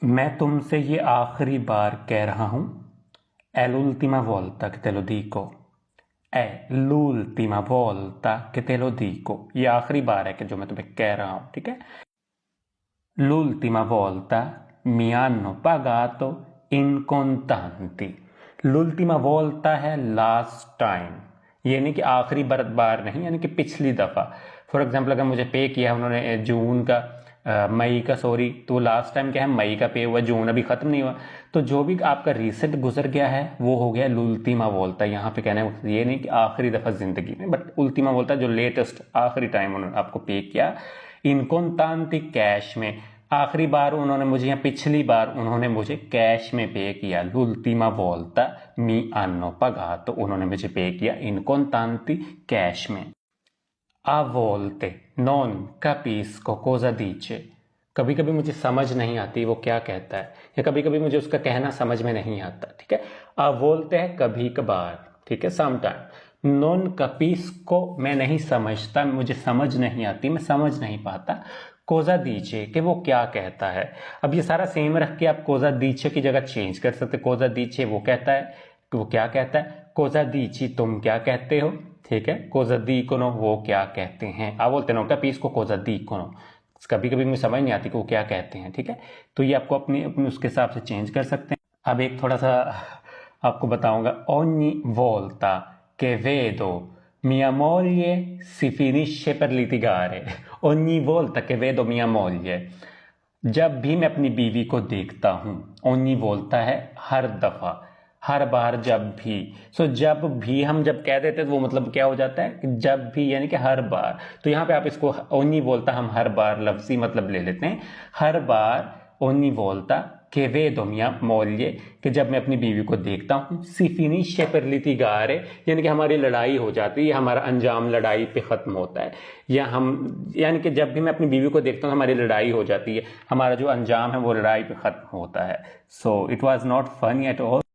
मैं तुमसे ये आखिरी बार कह रहा हूं, è l'ultima volta che te lo dico, è l'ultima volta che te lo dico। ये आखिरी बार है कि जो मैं तुम्हें कह रहा हूं, ठीक है। L'ultima volta mi hanno pagato in contanti। l'ultima volta है लास्ट टाइम, ये नहीं कि आखिरी बार नहीं, यानी कि पिछली दफ़ा। फॉर एग्जांपल अगर मुझे पे किया उन्होंने जून का मई का, सॉरी, तो लास्ट टाइम क्या है, मई का पे हुआ, जून अभी ख़त्म नहीं हुआ। तो जो भी आपका रिसेंट गुजर गया है वो हो गया l'ultima volta। यहाँ पे कहना है ये नहीं कि आखिरी दफ़ा ज़िंदगी में, बट ultima volta जो लेटेस्ट आखिरी टाइम उन्होंने आपको पे किया। in contanti कैश में, आखिरी बार उन्होंने मुझे, या पिछली बार उन्होंने मुझे कैश में पे किया। l'ultima volta mi hanno pagato, उन्होंने मुझे पे किया in contanti कैश में। A volte non capisco cosa dice, कभी कभी मुझे समझ नहीं आती वो क्या कहता है, या कभी कभी मुझे उसका कहना समझ में नहीं आता, ठीक है। A volte है कभी कभार, ठीक है, समटाइम। non capisco मैं नहीं समझता, मुझे समझ नहीं आती, मैं समझ नहीं पाता। कोजा दीचे कि वो क्या कहता है। अब ये सारा सेम रख के आप कोजा दीचे की जगह चेंज कर सकते। कोजा दीचे वो कहता है कि वो क्या कहता है, कोजा दीची तुम क्या कहते हो, ठीक है। कोजा दी कोनो वो क्या कहते हैं। आप बोलते नो कभी इसको कोजा दी कोनो, कभी कभी मुझे समझ नहीं आती कि वो क्या कहते हैं, ठीक है। तो ये आपको अपनी अपनी उसके हिसाब से चेंज कर सकते हैं। अब एक थोड़ा सा आपको बताऊंगा। ogni volta che vedo mia moglie si finisce per litigare। ogni volta che vedo mia moglie, जब भी मैं अपनी बीवी को देखता हूँ। ogni volta है हर दफा, हर बार, जब भी। जब भी हम जब कह देते हैं तो वो मतलब क्या हो जाता है कि जब भी, यानी कि हर बार। तो यहाँ पे आप इसको ogni volta हम हर बार लफ्जी मतलब ले लेते हैं। हर बार ogni volta che vedo mia moglie, कि जब मैं अपनी बीवी को देखता हूँ। si finisce per litigare, यानी कि हमारी लड़ाई हो जाती है, हमारा अंजाम लड़ाई पे ख़त्म होता है। या हम, यानी कि जब भी मैं अपनी बीवी को देखता हूँ हमारी लड़ाई हो जाती है, हमारा जो अंजाम है वो लड़ाई पे ख़त्म होता है। So it was not funny at all.